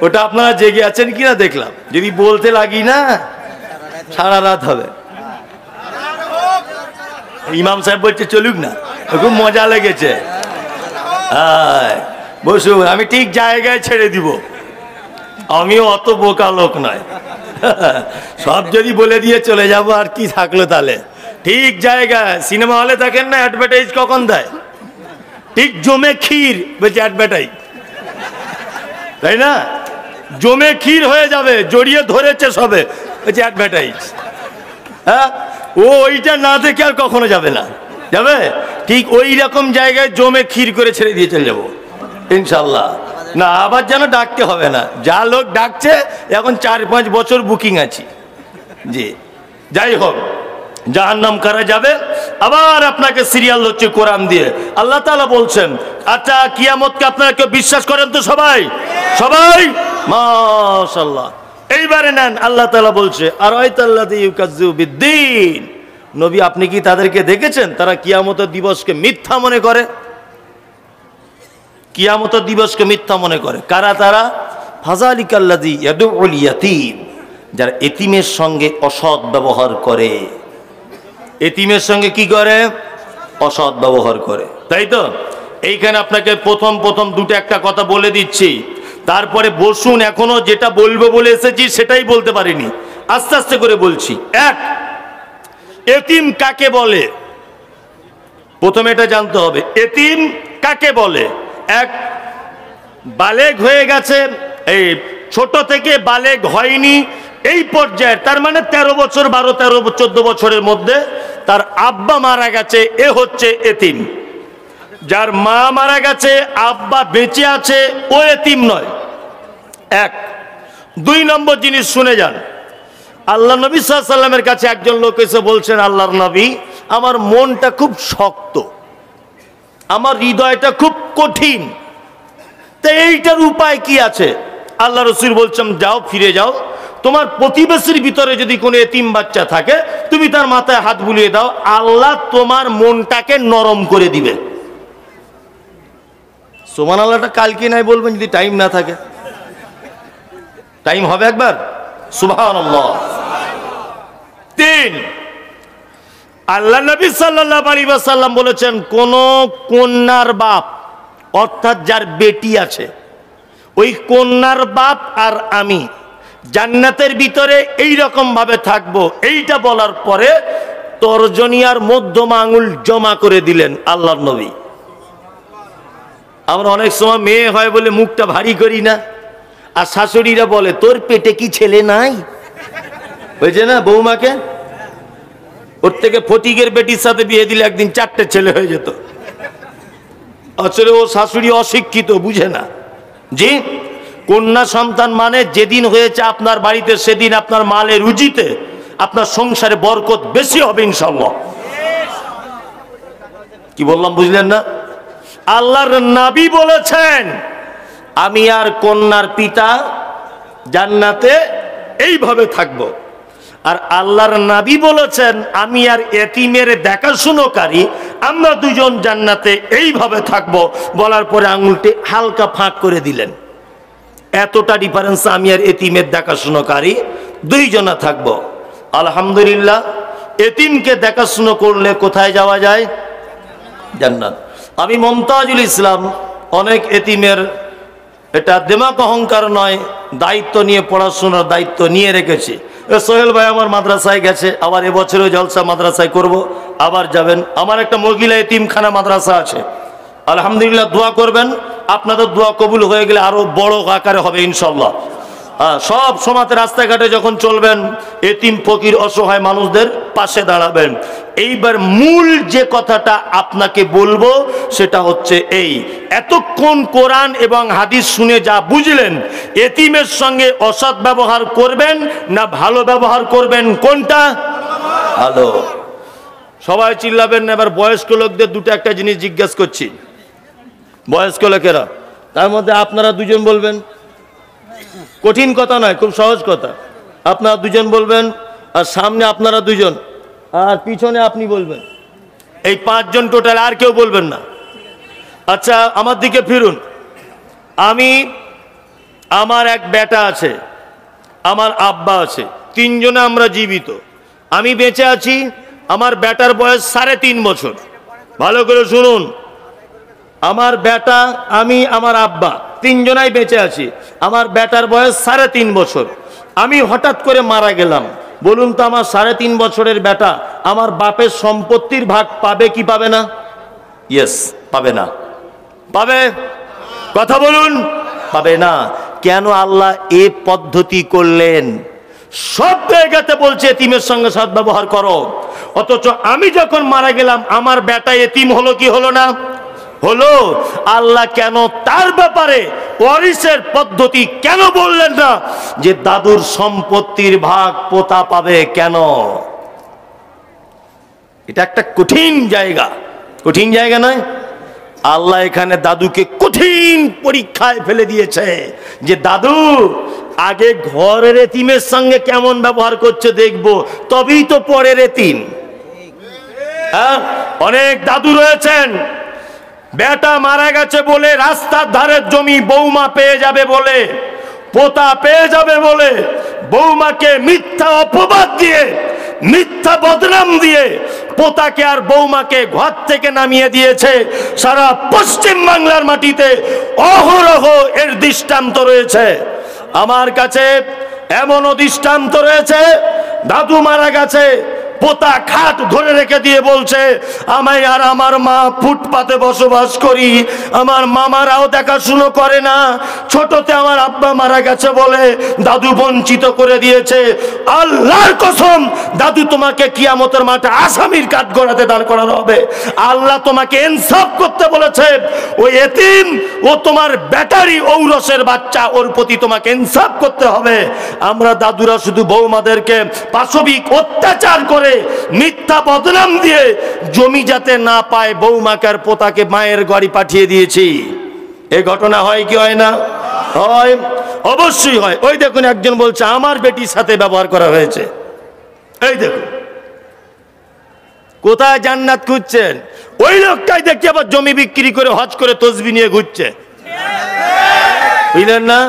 ওটা আপনারা জেগে আছেন কিনা দেখলাম, যদি বলতে লাগি না সারা রাত হবে। ইমাম সাহেব বলছে চলুক না, খুব মজা লেগেছে। বসুন, আমি ঠিক জায়গায় ছেড়ে দিব। আমিও অত বোকা লোক নয়, সব যদি বলে দিয়ে চলে যাব আর কি থাকলো তাহলে। ঠিক জায়গায়, সিনেমা হলে থাকেন না, অ্যাডভার্টাইজ কখন দেয়? ঠিক জমে ক্ষীর বলছে অ্যাডভার্টাইজ, তাই না? জমে ক্ষীর হয়ে যাবে, জড়িয়ে ধরেছে সবে, বলছে অ্যাডভার্টাইজ। হ্যাঁ, ও ওইটা না দেখে আর কখনো যাবে না, যাবে? ঠিক ওই রকম জায়গায় জমে ক্ষীর করে ছেড়ে দিয়ে চলে যাবো ইনশাল্লাহ। না আবার যেন ডাকতে হবে না, যা লোক ডাকছে এখন 4-5 বছর বুকিং আছে। জি, যাই হোক, জাহান্নাম কারা যাবে? আবার আপনাকে সিরিয়াল হচ্ছে কোরআন দিয়ে। আল্লাহ তাআলা বলছেন, আচ্ছা কিয়ামতকে আপনারা কেউ বিশ্বাস করেন তো? সবাই সবাই মাশাআল্লাহ। এইবারে নেন, আল্লাহ তাআলা বলছে, আরাইতাল্লাযী ইউকাজ্জিবু বিদ্দীন, নবী আপনি কি তাদেরকে দেখেছেন তারা কিয়ামতের দিবসকে মিথ্যা মনে করে? কিয়ামতের দিবসকে মিথ্যা মনে করে কারা? তারা ফাযালিকাল্লাযী ইয়াদউল ইয়াতীম, যারা এতিমের সঙ্গে অসৎ ব্যবহার করে। এতিমের সঙ্গে কি করে? অসৎ ব্যবহার করে, তাই তো? এইখানে আপনাকে প্রথম দুটো একটা কথা বলে দিচ্ছি, তারপরে বসুন, এখনো যেটা বলবো বলে এসেছি সেটাই বলতে পারিনি, আস্তে আস্তে করে বলছি। এক, এতিম কাকে বলে? প্রথমে এটা জানতে হবে, এতিম কাকে বলে। এক, বালেগ হয়ে গেছে, এই ছোট থেকে বালেগ হয়নি এই পর্যায়ের, তার মানে 13 বছর 12, 13, 14 বছরের মধ্যে তার আব্বা মারা গেছে, এ হচ্ছে এতিম। যার মা মারা গেছে, আব্বা বেঁচে আছে, ও এতিম নয়। এক। 2 নম্বর জিনিস শুনে যান, আল্লাহ নবী সাল্লাল্লাহু আলাইহি ওয়াসাল্লামের কাছে একজন লোক এসে বলছেন, আল্লাহর নবী আমার মনটা খুব শক্ত, আমার হৃদয়টা খুব কঠিন, তো এইটার উপায় কি আছে? আল্লাহ রাসূল বলছেন, যাও, ফিরে যাও, তোমার প্রতিবেশীর ভিতরে যদি কোনো এতিম বাচ্চা থাকে তুমি তার মাথায় হাত বুলিয়ে দাও, আল্লাহ তোমার মনটাকে নরম করে দিবে। সুবহানাল্লাহটা কালকে নাই বলবেন যদি টাইম না থাকে। টাইম হবে একবার, সুবহানাল্লাহ। 3, আল্লাহ নবী সাল্লাল্লাহু আলাইহি ওয়াসাল্লাম বলেছেন, কোন কন্যার বাপ, অর্থাৎ যার বেটি আছে, ওই কন্যার বাপ আর আমি জান্নাতের ভিতরে এই রকম ভাবে থাকবো, এইটা বলার পরে তর্জনী আর মধ্যম আঙুল জমা করে দিলেন আল্লাহর নবী। আমরা অনেক সময় মেয়ে হয় বলে মুখটা ভারী করি না, আর শাশুড়িরা বলে তোর পেটে কি ছেলে নাই? হয়েছে না বৌমাকে? ওর থেকে ফটিকের বেটির সাথে বিয়ে দিলে একদিন 4টে ছেলে হয়ে যেত। আসলে ও শাশুড়ি অশিক্ষিত, বুঝে না। জি, কন্যা সন্তান মানে যেদিন হয়েছে আপনার বাড়িতে, সেদিন আপনার মালে রুজিতে, আপনার সংসারে বরকত বেশি হবে ইনশাআল্লাহ। কি বললাম বুঝলেন না? আল্লাহর নবী বলেছেন, আমি আর কন্যার পিতা জান্নাতে এইভাবে থাকবো। আর আল্লাহর নবী বলেছেন, আমি আর এতিমের দেখাশুনোকারী আমরা দুজন জান্নাতে এইভাবে থাকবো। বলার পরে আঙুলটি হালকা ফাঁক করে দিলেন। এতটা ডিফারেন্স, আমি আর এতিমের দেখাশুনোকারী দুইজনা থাকবো। আলহামদুলিল্লাহ, এতিমকে দেখাশুনো করলে কোথায় যাওয়া যায়? জান্নাত। আমি মমতাজুল ইসলাম অনেক এতিমের, এটা দেমাক অহংকার নয়, দায়িত্ব নিয়ে, পড়াশোনার দায়িত্ব নিয়ে রেখেছি। সোহেল ভাই আমার মাদ্রাসায় গেছে, আবার এবছরও জলসা মাদ্রাসায় করব, আবার যাবেন। আমার একটা মহিলা এতিমখানা মাদ্রাসা আছে, আলহামদুলিল্লাহ দোয়া করবেন, আপনাদের দোয়া কবুল হয়ে গেলে আরো বড় আকারে হবে ইনশাল্লাহ। সব সময়তে রাস্তাঘাটে যখন চলবেন, এতিম ফকির অসহায় মানুষদের পাশে দাঁড়াবেন। এইবার মূল যে কথাটা আপনাকে বলবো সেটা হচ্ছে এই, এতক্ষণ কোরআন এবং হাদিস শুনে যা বুঝলেন, এতিমের সঙ্গে অসৎ ব্যবহার করবেন না ভালো ব্যবহার করবেন, কোনটা ভালো? সবাই চিল্লাবেন না। এবার বয়স্ক লোকদের দুটো একটা জিনিস জিজ্ঞাসা করছি, বয়স্ক লোকেরা, তার মধ্যে আপনারা দুজন বলবেন, কঠিন কথা নয়, খুব সহজ কথা। আপনারা দুজন বলবেন, আর সামনে আপনারা দুজন, আর পিছনে আপনি বলবেন। এই 5 জন টোটাল, আর কেউ বলবেন না। আচ্ছা আমার দিকে ফিরুন। আমার এক বেটা আছে, আমার আব্বা আছে, 3 জনে আমরা জীবিত। আমি বেঁচে আছি, আমার বেটার বয়স 3.5 বছর। ভালো করে শুনুন, আমার বেটা, আমি, আমার আব্বা তিনজনাই বেঁচে আছি। আমার বেটার বয়স 3.5 বছর। আমি হঠাৎ করে মারা গেলাম। বলুন তো, আমার 3.5 বছরের বেটা আমার বাপের সম্পত্তির ভাগ পাবে কি পাবে না? ইয়েস, পাবে না। পাবে? কথা বলুন। পাবে না। কেন আল্লাহ এ পদ্ধতি করলেন? সব জায়গাতে বলছে এতিমের সঙ্গে সদ্ব্যবহার করো, অথচ আমি যখন মারা গেলাম আমার বেটা এতিম হলো কি হলো না? হলো। আল্লাহ কেন তার ব্যাপারে ওয়ারিসের পদ্ধতি কেন বললেন না যে দাদুর সম্পত্তির ভাগ পোতা পাবে? কেন? এটা একটা কঠিন জায়গা। কঠিন জায়গা নয়? আল্লাহ এখানে দাদুকে কঠিন পরীক্ষায় ফেলে দিয়েছে যে দাদু আগে ঘরের এতিমের সঙ্গে কেমন ব্যবহার করছে দেখবো, তবেই তো পরের এতিম। হ্যাঁ, অনেক দাদু রয়েছেন বেটা মারা গেছে বলে রাস্তার ধারের জমি বৌমা পেয়ে যাবে বলে, পোতা পেয়ে যাবে বলে বৌমাকে মিথ্যা অপবাদ দিয়ে, মিথ্যা বদনাম দিয়ে পোতাকে আর বৌমাকে ঘর থেকে নামিয়ে দিয়েছে। সারা পশ্চিম বাংলার মাটিতে অহরহ এর দৃষ্টান্ত রয়েছে। আমার কাছে এমনও দৃষ্টান্ত রয়েছে, দাদু মারা গেছে, পোতা খাট ধরে রেখে দিয়ে বলছে আমি আর আমার মা ফুটপাতে বসবাস করি, আমার মামারাও দেখাশুনো করে না, ছোটতে আমার আব্বা মারা গেছে বলে দাদু বঞ্চিত করে দিয়েছে। আল্লাহর কসম, দাদু তোমাকে কিয়ামতের মাঠে আসামির কাঠগড়াতে দাঁড় করানো হবে। আল্লাহ তোমাকে ইনসাফ করতে বলেছে। ওই এতিম ও তোমার ব্যাটারি ঔরসের বাচ্চা, ওর প্রতি তোমাকে ইনসাফ করতে হবে। আমরা দাদুরা শুধু বৌমাদেরকে পাশবিক অত্যাচার করে মিথ্যা বদনাম দিয়ে জমি যাতে না পায় বৌমাকে আর পোতাকে মায়ের বাড়ি পাঠিয়ে দিয়েছি। এই ঘটনা হয় কি হয় না? হয়, অবশ্যই হয়। ওই দেখুন একজন বলছে আমার বেটির সাথে ব্যবহার করা হয়েছে। এই দেখুন, কোথায় জান্নাত খুঁজছেন? ওই লোকটাই দেখছি আবার জমি বিক্রি করে হজ করে তসবি নিয়ে ঘুরছে, বুঝলেন না?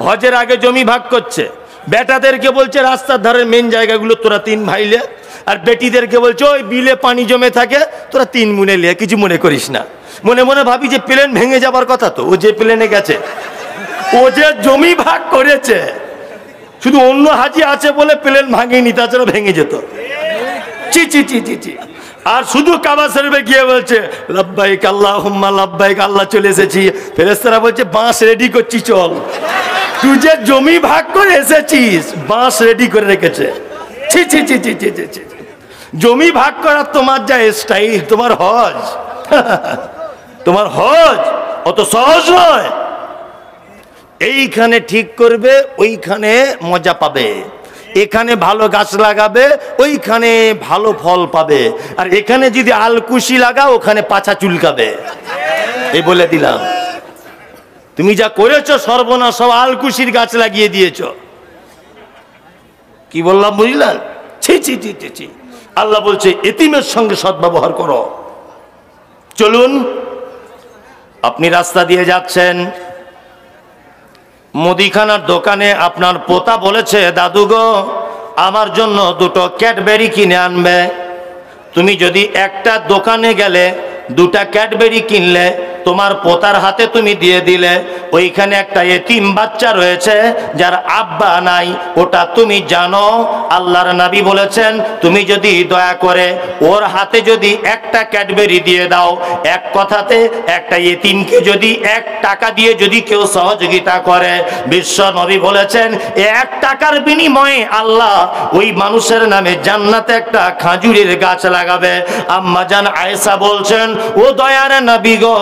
হজের আগে জমি ভাগ করছে। বেটাদেরকে বলছে রাস্তার ধারের মেন জায়গাগুলো তোরা 3 ভাইলে, আর বেটিদেরকে বলছে ওই বিলে পানি জমে থাকে তোরা 3 মুনে লে, কিছু মনে করিস না। মনে মনে ভাবি যে প্লেন ভেঙে যাবার কথা তো, ও যে প্লেনে গেছে, ও যে জমি ভাগ করেছে, শুধু অন্য হাজি আছে বলে প্লেন ভাঙেনি, তাছাড়া ভেঙে যেত। চি চি চি চি চি। আর শুধু কাবা শরীফে গিয়ে বলছে লাব্বাইক আল্লাহুম্মা লাব্বাইক, আল্লাহ চলে এসেছি। ফেরেশতারা বলছে বাঁশ রেডি করছি, চল। তুই যে জমি ভাগ করে এসেছিস, বাঁশ রেডি করে রেখেছে। ছি ছি ছি ছি ছি ছি। জমি ভাগ করার তোমার যা স্টাইল, তোমার হজ তোমার হজ অত সহজ নয়। এইখানে ঠিক করবে, ওইখানে মজা পাবে। এখানে ভালো গাছ লাগাবে, ওইখানে ভালো ফল পাবে। আর এখানে যদি আলকুশি লাগা, ওখানে পাছা চুলকাবে। এই বলে দিলাম, তুমি যা করেছো সর্বনাশ, সব আলকুশির গাছ লাগিয়ে দিয়েছো। কি বললাম বুঝলেন? ছি ছি ছি ছি ছি। আল্লাহ বলছে এতিমের সঙ্গে সদ্ব্যবহার করো। চলুন, আপনি রাস্তা দিয়ে যাচ্ছেন, মুদিখানার দোকানে আপনার পোতা বলেছে দাদু গো আমার জন্য 2টো ক্যাডবেরি কিনে আনবে। তুমি যদি একটা দোকানে গেলে 2টা ক্যাডবেরি কিনলে, তোমার পোতার হাতে তুমি দিয়ে দিলে, ওইখানে একটা এতিম বাচ্চা রয়েছে যার আব্বা নাই, ওটা তুমি জানো। আল্লাহর নবী বলেছেন তুমি যদি দয়া করে ওর হাতে যদি একটা ক্যাডবেরি দিয়ে দাও, এক কথাতে একটা এতিমকে যদি 1 টাকা দিয়ে যদি কেউ সহযোগিতা করে, বিশ্ব নবী বলেছেন 1 টাকার বিনিময়ে আল্লাহ ওই মানুষের নামে জান্নাতে একটা খাজুরের গাছ লাগাবে। আম্মা জান আয়েশা বলছেন ও দয়ার নবী গো,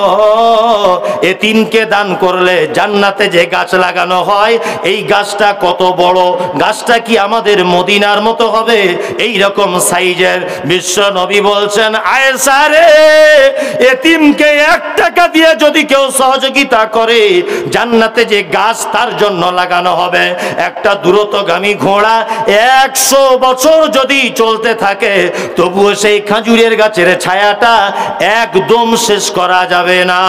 এতিমকে দান করলে জান্নাতে যে গাছ লাগানো হয়, এই গাছটা কত বড়, গাছটা কি আমাদের মদিনার মতো হবে এই রকম সাইজের? বিশ্ব নবী বলছেন আয়েশা রে, এতিমকে 1 টাকা দিয়ে যদি কেউ সহযোগিতা করে, জান্নাতে যে গাছ তার জন্য লাগানো হবে, একটা দ্রুতগামী ঘোড়া 100 বছর যদি চলতে থাকে, তবুও সেই খাজুরের গাছের ছায়াটা একদম শেষ করা যাবে না।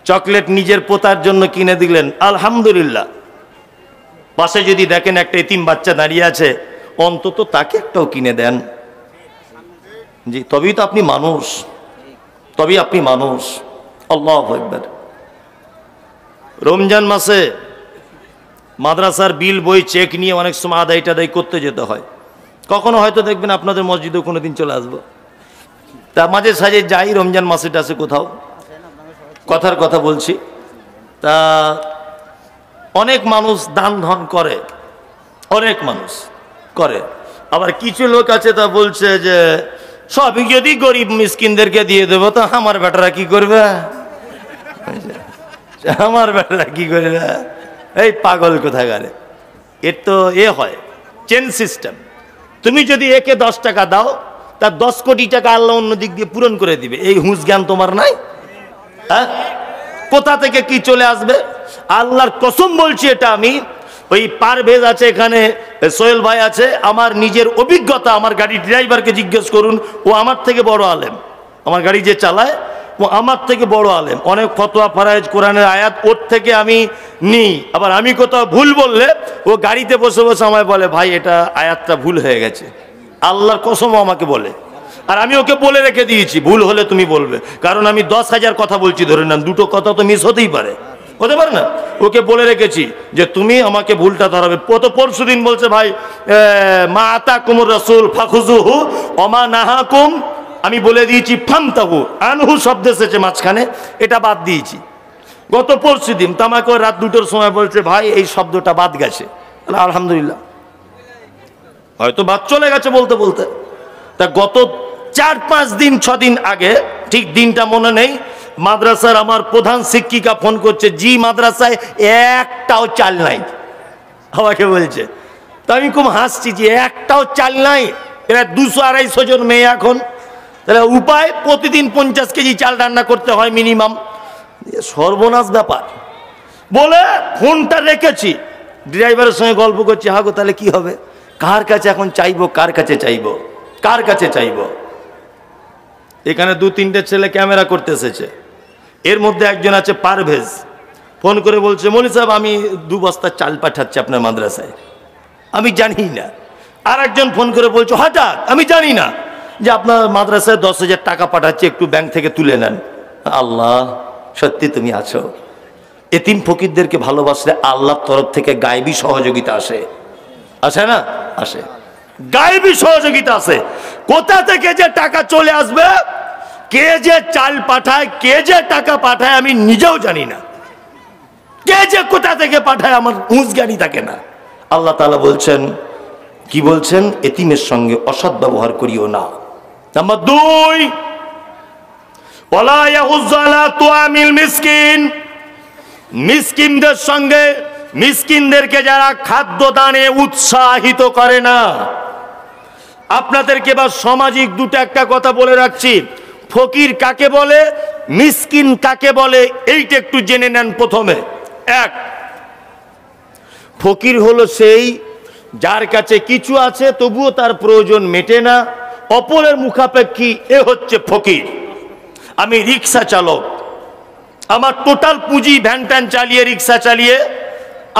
চকলেট নিজের পোতার জন্য কিনে দিলেন, আলহামদুলিল্লাহ। পাশে যদি দেখেন একটা এতিম বাচ্চা দাঁড়িয়ে আছে, অন্তত তাকে একটাও কিনে দেন। জি, তবেই তো আপনি মানুষ, তবেই আপনি মানুষ। আল্লাহু আকবার। রমজান মাসে মাদ্রাসার বিল বই চেক নিয়ে অনেক সময় আদায় টাদায় করতে যেতে হয়। কখনো হয়তো দেখবেন আপনাদের মসজিদেও কোনো দিন চলে আসবো, তা মাঝে সাঝে যাই রমজান মাসে টাসে কোথাও, কথার কথা বলছি। তা অনেক মানুষ দান ধন করে, অনেক মানুষ করে, আবার কিছু লোক আছে তা বলছে যে সবই যদি গরিব মিসকিনদেরকে দিয়ে দেবো তো আমার বেটারা কি করবে, আমার বেটারা কি করবে। এই পাগল কোথাকারে, এর তো হয় চেন সিস্টেম। তুমি যদি একে 10 টাকা দাও, তার 10 কোটি টাকা আল্লাহ অন্য দিক দিয়ে পূরণ করে দিবে। এই হুঁশ জ্ঞান তোমার নাই? হ্যাঁ, কোথা থেকে কি চলে আসবে? আল্লাহর কসম বলছি, এটা আমি, ওই পারভেজ আছে এখানে, সোহেল ভাই আছে, আমার নিজের অভিজ্ঞতা, আমার গাড়ি ড্রাইভারকে জিজ্ঞেস করুন, ও আমার থেকে বড় আলেম, আমার গাড়ি যে চালায় ও আমার থেকে বড় আলেম, অনেক ফতোয়া ফারায়েজ কোরআনের আয়াত ওর থেকে আমি নিই। আবার আমি কোথাও ভুল বললে ও গাড়িতে বসে বসে আমায় বলে, ভাই এটা আয়াতটা ভুল হয়ে গেছে, আল্লাহর কসমও আমাকে বলে। আর আমি ওকে বলে রেখে দিয়েছি, ভুল হলে তুমি বলবে, কারণ আমি 10,000 কথা বলছি, ধরে নেন 2টো কথা তো মিস হতেই পারে, হতে পারে না। ওকে বলে রেখেছি যে তুমি আমাকে ভুলটা ধরাবে। পরশু দিন বলছে, ভাই মা আতাকুমুর রাসূল ফাখুযুহু ওমা নাহাকুম, আমি বলে দিয়েছি ফামতাহু, আনহু শব্দ এসেছে মাঝখানে, এটা বাদ দিয়েছি গত পরশু দিন। তো আমাকে রাত 2টোর সময় বলছে, ভাই এই শব্দটা বাদ গেছে। আলহামদুলিল্লাহ, হয়তো বাদ চলে গেছে বলতে বলতে। তা গত 4-5 দিন 6 দিন আগে, ঠিক দিনটা মনে নেই, মাদ্রাসার আমার প্রধান শিক্ষিকা ফোন করছে, জি মাদ্রাসায় একটাও চাল নাই, আমাকে বলছে। তো আমি খুব হাসছি, যে একটাও চাল নাই, এরা 200-250 জন মেয়ে, এখন তাহলে উপায় প্রতিদিন 50 কেজি চাল রান্না করতে হয় মিনিমাম। সর্বনাশ ব্যাপার বলে ফোনটা রেখেছি, ড্রাইভারের সঙ্গে গল্প করছি, হাগো তাহলে কি হবে, কার কাছে এখন চাইবো, কার কাছে চাইবো, কার কাছে চাইবো। এখানে 2-3টে ছেলে ক্যামেরা করতে এসেছে, এর মধ্যে একজন আছে পারভেজ, ফোন করে বলছে, মনি সাহেব আমি 2 বস্তা চাল পাঠাচ্ছি আপনার মাদ্রাসায়। আমি জানি না। আর একজন ফোন করে বলছে, হঠাৎ আমি জানি না যে আপনার মাদ্রাসায় 10,000 টাকা পাঠাচ্ছি, একটু ব্যাংক থেকে তুলে নেন। আল্লাহ, সত্যি তুমি আছো। এতিম ফকিরদেরকে ভালোবাসলে আল্লাহর তরফ থেকে গায়েবী সহযোগিতা আসে, আসে না? আসে, গায়েবী সহযোগিতা আসে। কোথা থেকে যে টাকা চলে আসবে, কে যে চাল পাঠায়, কে যে টাকা পাঠায়, আমি নিজেও জানি না। কে যে কোথা থেকে পাঠায় আমার হুঁশ জ্ঞানই থাকে না। আল্লাহ তাআলা বলছেন, কি বলছেন? এতিমের সঙ্গে অসৎ ব্যবহার করিও না। নাম্বার 2, ওয়ালা ইয়াহুজ্জু আলা তুআমিল মিসকিন, মিসকিনদের সঙ্গে, মিসকিনদেরকে যারা খাদ্য দানে উৎসাহিত করে না। আপনাদেরকে বা সামাজিক 2টা একটা কথা বলে রাখছি, ফকির কাকে বলে, মিসকিন কাকে বলে, এইটা একটু জেনে নেন প্রথমে। 1, ফকির হলো সেই যার কাছে কিছু আছে তবুও তার প্রয়োজন মেটে না, অপরের মুখাপেক্ষী, এ হচ্ছে ফকির। আমি রিক্সা চালক, আমার টোটাল পুঁজি ভ্যান ট্যান চালিয়ে, রিক্সা চালিয়ে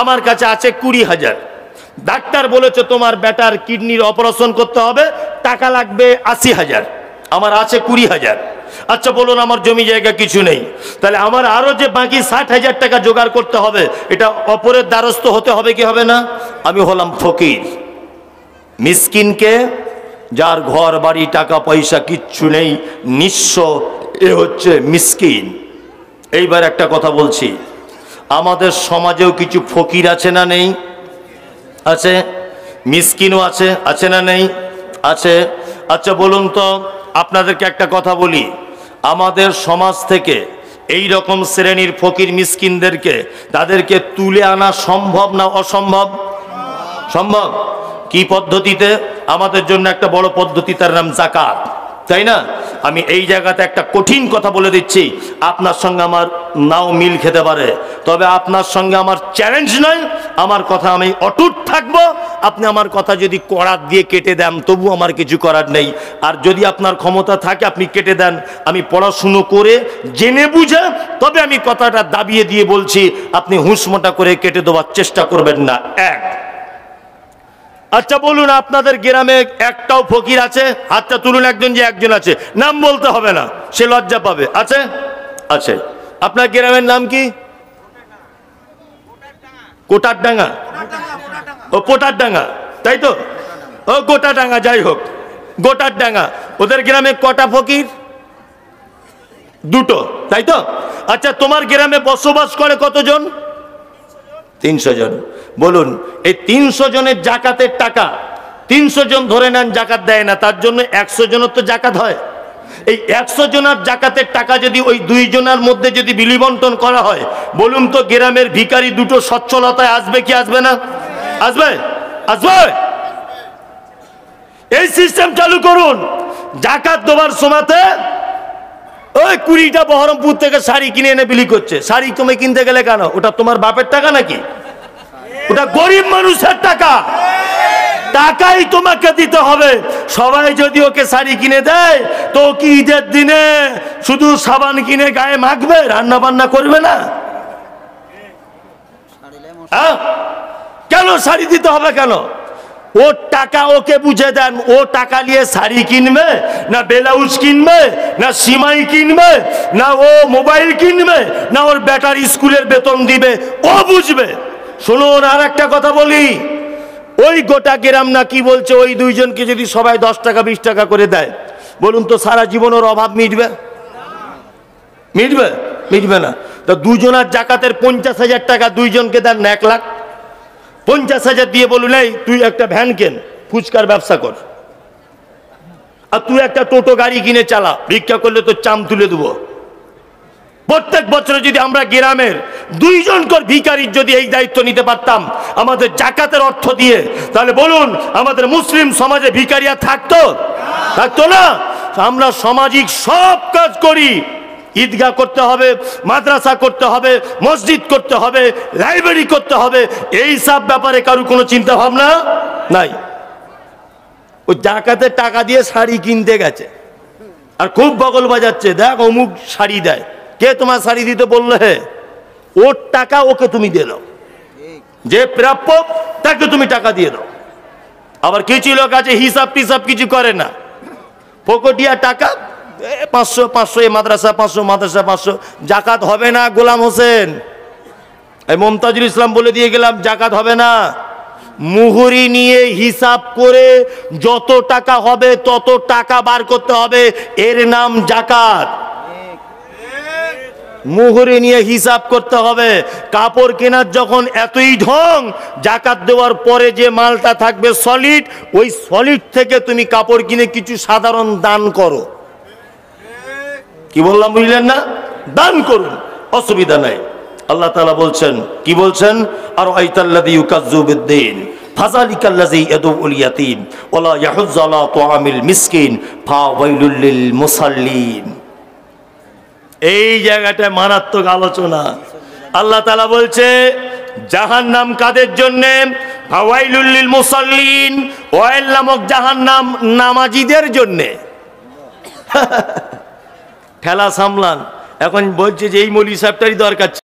আমার কাছে আছে 20,000। ডাক্তার বলেছে তোমার বেটার কিডনির অপারেশন করতে হবে, টাকা লাগবে 80,000, আমার আছে 20,000। আচ্ছা বলুন, আমার জমি জায়গা কিছু নেই, তাহলে আমার আরো যে বাকি 60,000 টাকা জোগাড় করতে হবে, এটা অপরের দ্বারস্থ হতে হবে কি হবে না? আমি হলাম ফকির। মিসকিনকে, যার ঘর বাড়ি টাকা পয়সা কিচ্ছু নেই, নিঃস্ব, এ হচ্ছে মিসকিন। এইবার একটা কথা বলছি, আমাদের সমাজেও কিছু ফকির আছে না নেই? আছে। মিসকিনও আছে, আছে না নেই? আছে। আচ্ছা বলুন তো, আপনাদেরকে একটা কথা বলি, আমাদের সমাজ থেকে এই রকম শ্রেণীর ফকির মিসকিনদেরকে, তাদেরকে তুলে আনা সম্ভব না অসম্ভব? সম্ভব। কি পদ্ধতিতে? আমাদের জন্য একটা বড় পদ্ধতি, তার নাম যাকাত, তাই না? আমি এই জায়গাতে একটা কঠিন কথা বলে দিচ্ছি, আপনার সঙ্গে আমার নাও মিল খেতে পারে, তবে আপনার সঙ্গে আমার চ্যালেঞ্জ নয়, আমার কথা আমি অটুট থাকবো। আপনি আমার কথা যদি করাত দিয়ে কেটে দেন তবু আমার কিছু করার নেই, আর যদি আপনার ক্ষমতা থাকে আপনি কেটে দেন। আমি পড়াশুনো করে জেনে বুঝে তবে আমি কথাটা দাবিয়ে দিয়ে বলছি, আপনি হুঁশমোটা করে কেটে দেওয়ার চেষ্টা করবেন না। 1, আচ্ছা বলুন, আপনাদের গ্রামে একটাও ফকির আছে? হাতটা তুলুন একজন, যে একজন আছে। নাম বলতে হবে না, সে লজ্জা পাবে। আছে? আছে। আপনার গ্রামের নাম কি? কোটারডাঙ্গা? ও পোটারডাঙ্গা, তাই তো? ও গোটাডাঙ্গা, যাই হোক, গোটারডাঙ্গা। ওদের গ্রামে কটা ফকির? দুটো, তাই তো? আচ্ছা, তোমার গ্রামে বসবাস করে কতজন? 300 জন। বলুন, এই 300 জনের জাকাতের টাকা 300 জন ধরে নেন জাকাত দেয় না, তার জন্য 100 জনের তো জাকাত হয়। এই 100 জনের জাকাতের টাকা যদি ওই 2 জনের মধ্যে যদি বিলি বন্টন করা হয়, বলুন তো গ্রামের ভিখারি দুটো সচ্ছলতায় আসবে কি আসবে না? আসবে, আসবে। এই সিস্টেম চালু করুন। জাকাত দেওয়ার সময়তে ওই 20টা বহরমপুর থেকে শাড়ি কিনে এনে বিলি করছে। শাড়ি তুমি কিনতে গেলে কেন? ওটা তোমার বাপের টাকা নাকি? ওটা গরিব মানুষের টাকা। টাকাই তোমাকে দিতে হবে। সবাই যদি ওকে শাড়ি কিনে দেয়, তো কি ঈদের দিনে শুধু সাবান কিনে গায়ে মাখবে, রান্না বান্না করবে না? কেন শাড়ি দিতে হবে কেন? ওর টাকা ওকে বুঝে দেন। ও টাকা নিয়ে শাড়ি কিনবে না ব্লাউজ কিনবে না সিমাই কিনবে না ও মোবাইল কিনবে না ওর বেটার স্কুলের বেতন দিবে, ও বুঝবে। শুনুন, আর একটা কথা বলি, ওই গোটা গ্রাম না কি বলছে, ওই 2 জনকে যদি সবাই 10 টাকা 20 টাকা করে দেয়, বলুন তো সারা জীবন ওর অভাব মিটবে? মিটবে? মিটবে না। তো 2 জনের জাকাতের 50,000 টাকা 2 জনকে দেন না, 1 লাখ। 50,000 দিয়ে বলুন, এই তুই একটা ভ্যান কেন, ফুচকার ব্যবসা কর, আর তুই একটা টোটো গাড়ি কিনে চালা, ভিক্ষা করলে তো চাম তুলে দেবো। প্রত্যেক বছরে যদি আমরা গ্রামের 2 জন করে ভিখারির যদি এই দায়িত্ব নিতে পারতাম আমাদের জাকাতের অর্থ দিয়ে, তাহলে বলুন আমাদের মুসলিম সমাজে ভিখারি আর থাকতো? থাকতো না। আমরা সামাজিক সব কাজ করি। ঈদগাহ করতে হবে, মাদ্রাসা করতে হবে, মসজিদ করতে হবে, লাইব্রেরি করতে হবে, এই সব ব্যাপারে কারো কোনো চিন্তা ভাবনা নাই। ও জাকাতের টাকা দিয়ে শাড়ি কিনতে গেছে আর খুব বগল বাজাচ্ছে, দেখ অমুক শাড়ি দেয়। কে তোমার শাড়ি দিতে বললো? হে, ওর টাকা ওকে তুমি দিয়ে দাও, যে প্রাপ্য তাকে তুমি টাকা দিয়ে দাও। আবার কিছু লোক আছে হিসাব টিসাব কিছু করে না, ফকটিয়া টাকা 500 500, এ মাদ্রাসা 500, মাদ্রাসা 500। জাকাত হবে না গোলাম হোসেন, এই মমতাজুল ইসলাম বলে দিয়ে গেলাম, জাকাত হবে না। মুহুরি নিয়ে হিসাব করে যত টাকা হবে তত টাকা বার করতে হবে, এর নাম জাকাত। মুহুরি নিয়ে হিসাব করতে হবে। কাপড় কেনার যখন এতই ঢং, জাকাত দেওয়ার পরে যে মালটা থাকবে সলিড, ওই সলিড থেকে তুমি কাপড় কিনে কিছু সাধারণ দান করো। কি বললাম বুঝলেন না? দান করুন, অসুবিধা নাই। আল্লাহ তাআলা বলছেন, কি বলছেন? আর আইতাল্লাযী ইউকাজ্জিবু বিদ্দীন ফাযালিকাল্লাযী ইয়াদউল ইয়াতীম ওয়ালা ইয়াহুজ্জু আলা তুআমিল মিসকিন ফাওয়াইলুল লিল মুসাল্লিন। এই জায়গাটায় মারাত্মক আলোচনা। আল্লাহ তাআলা বলছে জাহান্নাম কাদের জন্য? ফাওয়াইলুল লিল মুসাল্লিন, ওয়াইল নামক জাহান্নাম নামাজীদের জন্য। ঠেলা সামলান। এখন বলছে যে এই মৌলভী সাহেবটারই দরকার।